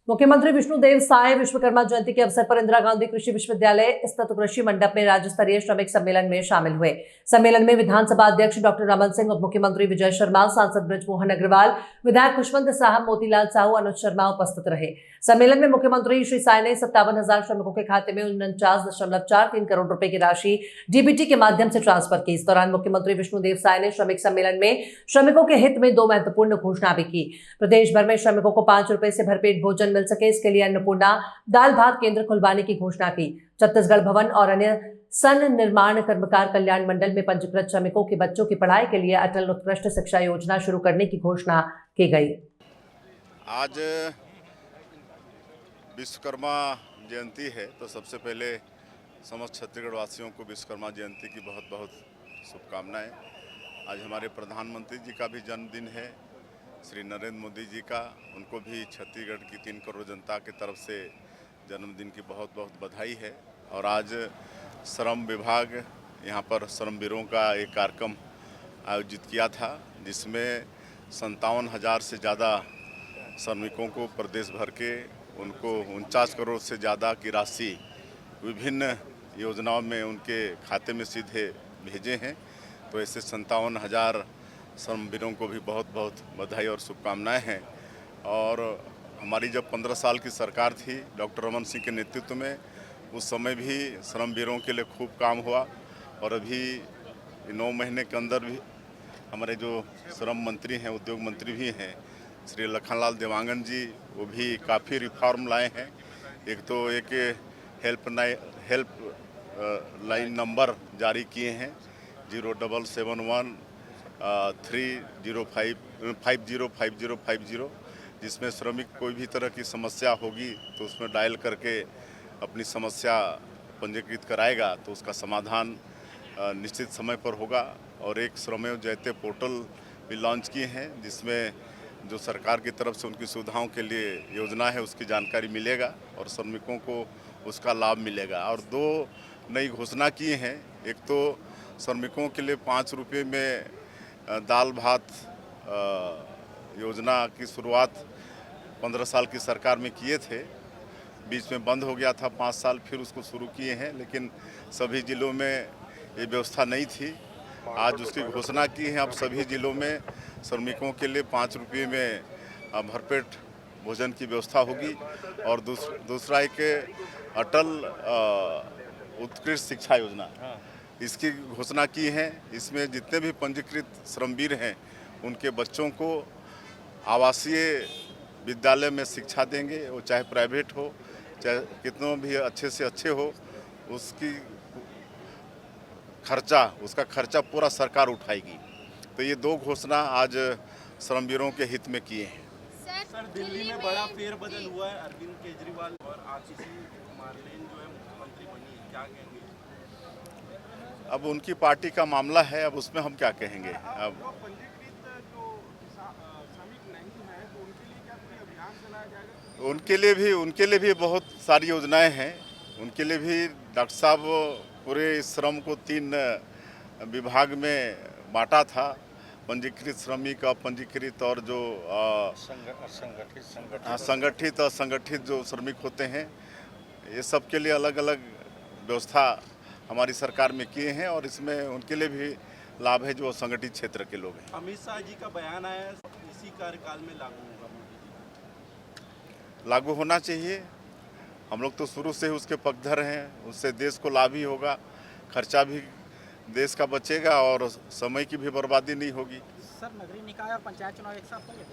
मुख्यमंत्री विष्णुदेव साय विश्वकर्मा जयंती के अवसर पर इंदिरा गांधी कृषि विश्वविद्यालय स्थित कृषि मंडप में राज्य स्तरीय श्रमिक सम्मेलन में शामिल हुए। सम्मेलन में विधानसभा अध्यक्ष डॉक्टर रमन सिंह, उप मुख्यमंत्री विजय शर्मा, सांसद ब्रजमोहन अग्रवाल, विधायक खुशवंत साहब, मोतीलाल साहू, अनुज शर्मा उपस्थित रहे। सम्मेलन में मुख्यमंत्री श्री साय ने 57,000 श्रमिकों के खाते में 49.43 करोड़ रुपए की राशि डीबीटी के माध्यम से ट्रांसफर की। इस दौरान मुख्यमंत्री विष्णुदेव साय ने श्रमिक सम्मेलन में श्रमिकों के हित में 2 महत्वपूर्ण घोषणा भी की। प्रदेश भर में श्रमिकों को 5 रुपए से भरपेट भोजन मिल सके, इसके लिए अन्नपूर्णा दाल भात केंद्र खुलवाने की घोषणा की। छत्तीसगढ़ भवन और अन्य सन निर्माण कर्मकार कल्याण मंडल में पंजीकृत श्रमिकों के बच्चों की पढ़ाई के लिए अटल उत्कृष्ट शिक्षा योजना शुरू करने की घोषणा की गई। आज विश्वकर्मा जयंती है, तो सबसे पहले समस्त छत्तीसगढ़ वासियों को विश्वकर्मा जयंती की बहुत बहुत शुभकामनाएं। आज हमारे प्रधानमंत्री जी का भी जन्मदिन है, श्री नरेंद्र मोदी जी का, उनको भी छत्तीसगढ़ की 3 करोड़ जनता की तरफ से जन्मदिन की बहुत बहुत बधाई है। और आज श्रम विभाग यहाँ पर श्रमवीरों का एक कार्यक्रम आयोजित किया था, जिसमें 57,000 से ज़्यादा श्रमिकों को प्रदेश भर के उनको 49 करोड़ से ज़्यादा की राशि विभिन्न योजनाओं में उनके खाते में सीधे भेजे हैं। तो ऐसे 57,000 श्रमवीरों को भी बहुत बहुत बधाई और शुभकामनाएं हैं। और हमारी जब 15 साल की सरकार थी डॉक्टर रमन सिंह के नेतृत्व में, उस समय भी श्रमवीरों के लिए खूब काम हुआ। और अभी 9 महीने के अंदर भी हमारे जो श्रम मंत्री हैं, उद्योग मंत्री भी हैं, श्री लखनलाल देवांगन जी, वो भी काफ़ी रिफॉर्म लाए हैं। एक तो एक हेल्प लाइन नंबर जारी किए हैं 0771 3055050, जिसमें श्रमिक कोई भी तरह की समस्या होगी तो उसमें डायल करके अपनी समस्या पंजीकृत कराएगा तो उसका समाधान निश्चित समय पर होगा। और एक श्रमेव जयते पोर्टल भी लॉन्च किए हैं, जिसमें जो सरकार की तरफ से उनकी सुविधाओं के लिए योजना है उसकी जानकारी मिलेगा और श्रमिकों को उसका लाभ मिलेगा। और 2 नई घोषणा की हैं। एक तो श्रमिकों के लिए 5 रुपये में दाल भात योजना की शुरुआत 15 साल की सरकार में किए थे, बीच में बंद हो गया था 5 साल, फिर उसको शुरू किए हैं, लेकिन सभी ज़िलों में ये व्यवस्था नहीं थी। आज उसकी घोषणा की है। अब सभी ज़िलों में श्रमिकों के लिए 5 रुपये में भरपेट भोजन की व्यवस्था होगी। और दूसरा एक अटल उत्कृष्ट शिक्षा योजना, इसकी घोषणा की है। इसमें जितने भी पंजीकृत श्रमवीर हैं उनके बच्चों को आवासीय विद्यालय में शिक्षा देंगे, वो चाहे प्राइवेट हो चाहे कितनों भी अच्छे से अच्छे हो, उसका खर्चा पूरा सरकार उठाएगी। तो ये 2 घोषणा आज श्रमवीरों के हित में किए हैं। सर, दिल्ली में बड़ा फेरबदल हुआ है, अरविंद केजरीवाल और आशीष मार्लेन जो है मुख्यमंत्री बनी है, क्या कहेंगे? अब उनकी पार्टी का मामला है, अब उसमें हम क्या कहेंगे। अब उनके लिए भी बहुत सारी योजनाएं हैं। उनके लिए भी डॉक्टर साहब पूरे श्रम को 3 विभाग में बांटा था, पंजीकृत श्रमिक, अपंजीकृत और जो संगठित और संगठित जो श्रमिक होते हैं, ये सब के लिए अलग अलग व्यवस्था हमारी सरकार में किए हैं। और इसमें उनके लिए भी लाभ है जो संगठित क्षेत्र के लोग हैं। अमित शाह जी का बयान आया, इसी कार्यकाल में लागू होगा? लागू होना चाहिए। हम लोग तो शुरू से ही उसके पक्षधर हैं, उससे देश को लाभ ही होगा, खर्चा भी देश का बचेगा और समय की भी बर्बादी नहीं होगी। सर, नगरीय निकाय और पंचायत चुनाव एक साथ होंगे?